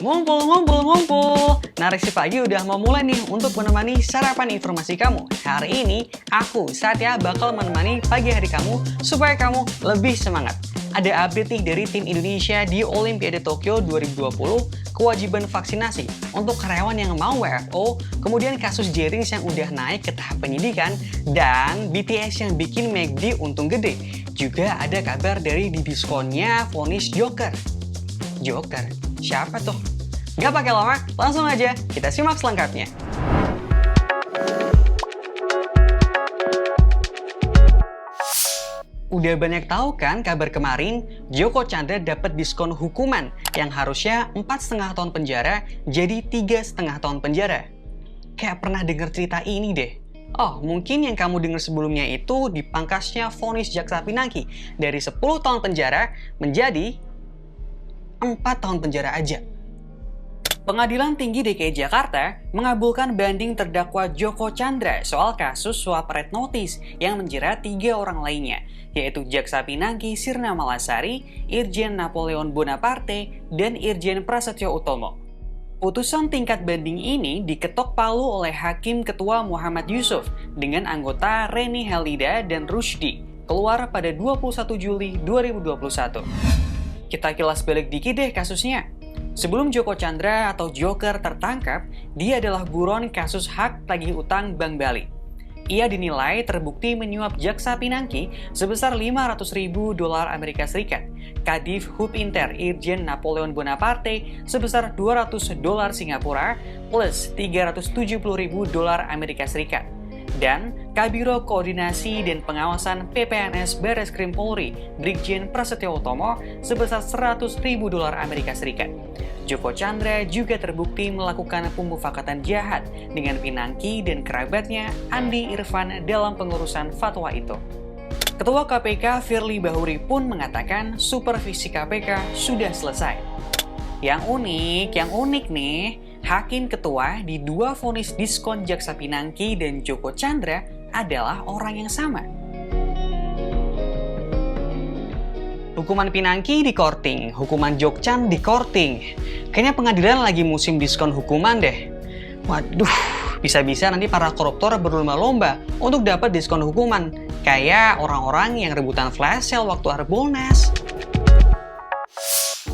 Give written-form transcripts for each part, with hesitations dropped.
Ngumpul, ngumpul, ngumpul. Narasi pagi udah mau mulai nih untuk menemani sarapan informasi kamu. Hari ini, aku, Satya, bakal menemani pagi hari kamu supaya kamu lebih semangat. Ada update nih dari tim Indonesia di Olimpiade Tokyo 2020, kewajiban vaksinasi untuk karyawan yang mau WFO, kemudian kasus Jerings yang udah naik ke tahap penyidikan, dan BTS yang bikin McD untung gede. Juga ada kabar dari didiskonnya vonis Joker. Joker? Siapa tuh? Gak pakai lama, langsung aja kita simak selengkapnya. Udah banyak tahu kan kabar kemarin, Joko Chandra dapat diskon hukuman yang harusnya 4,5 tahun penjara jadi 3,5 tahun penjara. Kayak pernah denger cerita ini deh. Oh, mungkin yang kamu dengar sebelumnya itu dipangkasnya vonis Jaksa Pinangki dari 10 tahun penjara menjadi 4 tahun penjara aja. Pengadilan Tinggi DKI Jakarta mengabulkan banding terdakwa Joko Chandra soal kasus suap red notice yang menjerat 3 orang lainnya, yaitu Jaksa Pinangki Sirna Malasari, Irjen Napoleon Bonaparte, dan Irjen Prasetyo Utomo. Putusan tingkat banding ini diketok palu oleh Hakim Ketua Muhammad Yusuf dengan anggota Reni Helida dan Rusdi, keluar pada 21 Juli 2021. Kita kilas balik dikit deh kasusnya. Sebelum Joko Chandra atau Joker tertangkap, dia adalah buron kasus hak tagih utang Bank Bali. Ia dinilai terbukti menyuap Jaksa Pinangki sebesar $500.000 Amerika Serikat, Kadif Hub Inter Irjen Napoleon Bonaparte sebesar $200 Singapura plus $370.000 Amerika Serikat. Dan Kabiro Koordinasi dan Pengawasan PPNS Bareskrim Polri, Brigjen Prasetyo Utomo sebesar $100.000 Amerika Serikat. Joko Chandra juga terbukti melakukan pemufakatan jahat dengan Pinangki dan kerabatnya Andi Irfan dalam pengurusan fatwa itu. Ketua KPK Firly Bahuri pun mengatakan supervisi KPK sudah selesai. Yang unik nih, Hakim Ketua di 2 vonis diskon Jaksa Pinangki dan Joko Chandra adalah orang yang sama. Hukuman Pinangki di korting, hukuman Jokchan di korting. Kayaknya pengadilan lagi musim diskon hukuman deh. Waduh, bisa-bisa nanti para koruptor berlomba-lomba untuk dapat diskon hukuman. Kayak orang-orang yang rebutan flash sale waktu Harbolnas.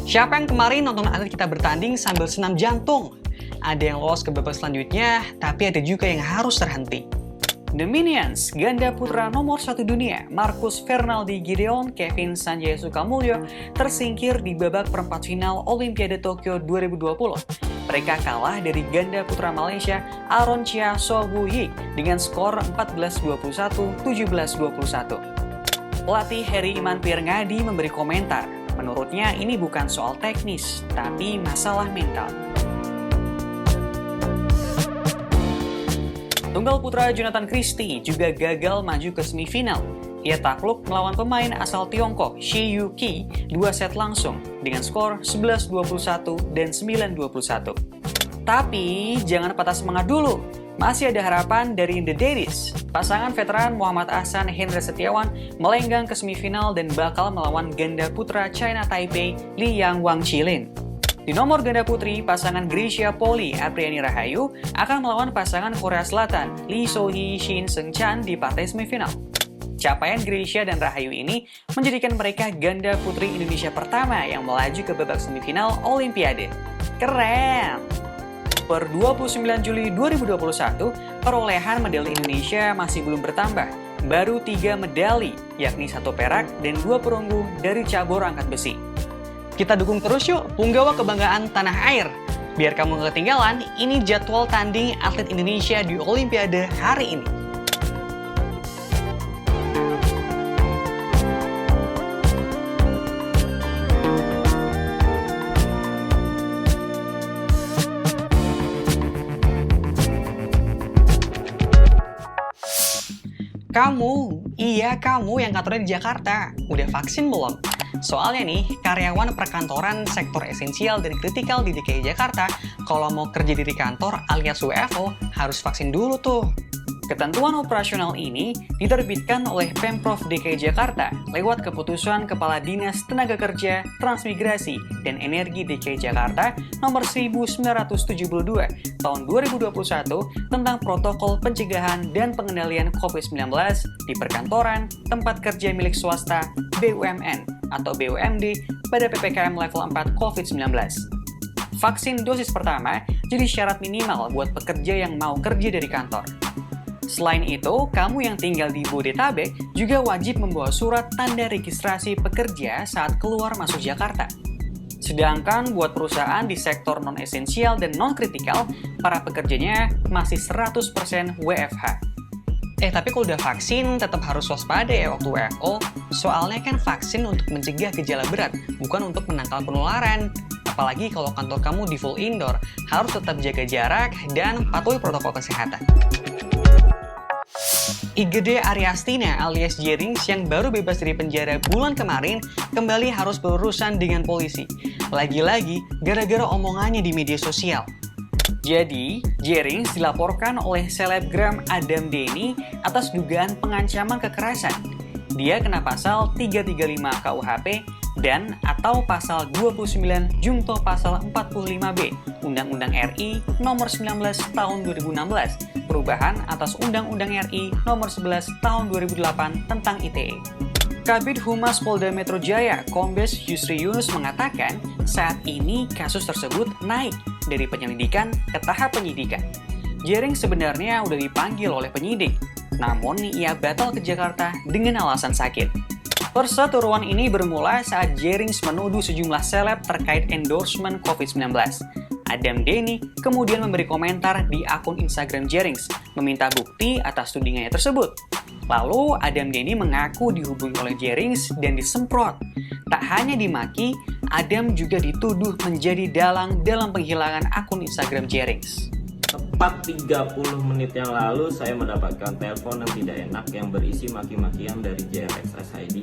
Siapa yang kemarin nonton atlet kita bertanding sambil senam jantung? Ada yang lolos ke babak selanjutnya, tapi ada juga yang harus terhenti. The Minions, ganda putra nomor 1 dunia, Marcus Fernaldi Gideon, Kevin Sanjaya Sukamulyo, tersingkir di babak perempat final Olimpiade Tokyo 2020. Mereka kalah dari ganda putra Malaysia, Aaron Chia Sohwoo-yik, dengan skor 14-21, 17-21. Pelatih Heri Iman Pirngadi memberi komentar. Menurutnya ini bukan soal teknis, tapi masalah mental. Tunggal putra Jonathan Christie juga gagal maju ke semifinal. Ia takluk melawan pemain asal Tiongkok Shi Yuqi 2 set langsung dengan skor 11-21 dan 9-21. Tapi jangan patah semangat dulu. Masih ada harapan dari The Daddies. Pasangan veteran Muhammad Ahsan Hendra Setiawan melenggang ke semifinal dan bakal melawan ganda putra China Taipei Li Yang Wang Qilin. Di nomor ganda putri, pasangan Gracia Poli Apriani Rahayu akan melawan pasangan Korea Selatan Lee So-hee Shin Seung-chan di partai semifinal. Capaian Gracia dan Rahayu ini menjadikan mereka ganda putri Indonesia pertama yang melaju ke babak semifinal Olimpiade. Keren! Per 29 Juli 2021, perolehan medali Indonesia masih belum bertambah. Baru 3 medali, yakni 1 perak dan 2 perunggu dari cabur angkat besi. Kita dukung terus yuk punggawa kebanggaan tanah air. Biar kamu gak ketinggalan, ini jadwal tanding atlet Indonesia di Olimpiade hari ini. Kamu yang kantornya di Jakarta, udah vaksin belum? Soalnya nih, karyawan perkantoran sektor esensial dan kritikal di DKI Jakarta, kalau mau kerja di kantor alias WFO, harus vaksin dulu tuh. Ketentuan operasional ini diterbitkan oleh Pemprov DKI Jakarta lewat Keputusan Kepala Dinas Tenaga Kerja, Transmigrasi, dan Energi DKI Jakarta Nomor 1972 Tahun 2021 tentang Protokol Pencegahan dan Pengendalian COVID-19 di perkantoran, tempat kerja milik swasta, BUMN, atau BUMD pada PPKM level 4 COVID-19. Vaksin dosis pertama jadi syarat minimal buat pekerja yang mau kerja dari kantor. Selain itu, kamu yang tinggal di Bodetabek juga wajib membawa surat tanda registrasi pekerja saat keluar masuk Jakarta. Sedangkan buat perusahaan di sektor non-esensial dan non-kritikal, para pekerjanya masih 100% WFH. Tapi kalau udah vaksin, tetap harus waspada ya waktu WFO. Soalnya kan vaksin untuk mencegah gejala berat, bukan untuk menangkal penularan. Apalagi kalau kantor kamu di full indoor, harus tetap jaga jarak dan patuhi protokol kesehatan. Igede Aryastina alias Jerings yang baru bebas dari penjara bulan kemarin kembali harus berurusan dengan polisi. Lagi-lagi gara-gara omongannya di media sosial. Jadi, Jerings dilaporkan oleh selebgram Adam Denny atas dugaan pengancaman kekerasan. Dia kena pasal 335 KUHP dan atau pasal 29 Jungto pasal 45B Undang-Undang RI Nomor 19 Tahun 2016 perubahan atas Undang-Undang RI Nomor 11 Tahun 2008 tentang ITE. Kabid Humas Polda Metro Jaya, Kombes Yusri Yunus mengatakan saat ini kasus tersebut naik dari penyelidikan ke tahap penyidikan. Jerings sebenarnya udah dipanggil oleh penyidik, namun ia batal ke Jakarta dengan alasan sakit. Perseteruan ini bermula saat Jerings menuduh sejumlah seleb terkait endorsement COVID-19. Adam Denny kemudian memberi komentar di akun Instagram Jerings, meminta bukti atas tudingannya tersebut. Lalu Adam Denny mengaku dihubungi oleh Jerings dan disemprot. Tak hanya dimaki, Adam juga dituduh menjadi dalang dalam penghilangan akun Instagram Jerings. Tepat 30 menit yang lalu saya mendapatkan telepon yang tidak enak yang berisi maki-makian dari JRXSID.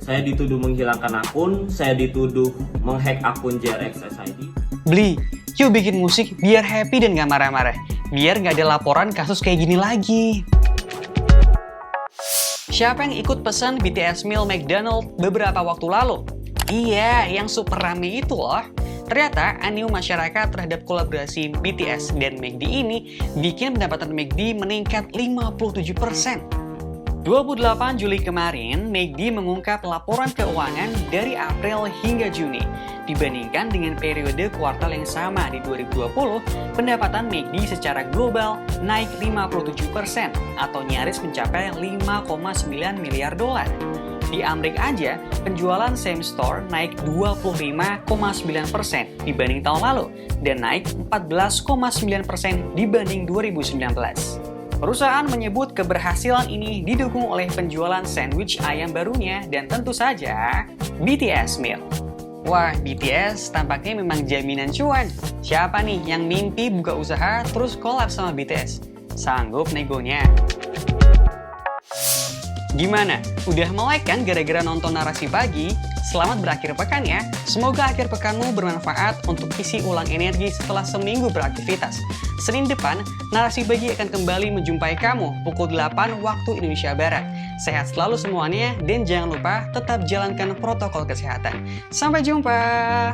Saya dituduh menghilangkan akun, saya dituduh menghack akun JRXSID. Bli, yuk bikin musik biar happy dan gak marah-marah. Biar gak ada laporan kasus kayak gini lagi. Siapa yang ikut pesan BTS meal McDonald beberapa waktu lalu? Iya, yang super rame itu loh. Ternyata animo masyarakat terhadap kolaborasi BTS dan McD ini bikin pendapatan McD meningkat 57%. 28 Juli kemarin, McD mengungkap laporan keuangan dari April hingga Juni. Dibandingkan dengan periode kuartal yang sama di 2020, pendapatan McD secara global naik 57% atau nyaris mencapai 5,9 miliar dolar. Di Amerika aja, penjualan same store naik 25,9% dibanding tahun lalu dan naik 14,9% dibanding 2019. Perusahaan menyebut keberhasilan ini didukung oleh penjualan sandwich ayam barunya dan tentu saja BTS Meal. Wah, BTS tampaknya memang jaminan cuan. Siapa nih yang mimpi buka usaha terus collab sama BTS? Sanggup negonya. Gimana? Udah melek kan gara-gara nonton Narasi Pagi? Selamat berakhir pekan ya. Semoga akhir pekanmu bermanfaat untuk isi ulang energi setelah seminggu beraktivitas. Senin depan, Narasi Pagi akan kembali menjumpai kamu pukul 8 waktu Indonesia Barat. Sehat selalu semuanya dan jangan lupa tetap jalankan protokol kesehatan. Sampai jumpa!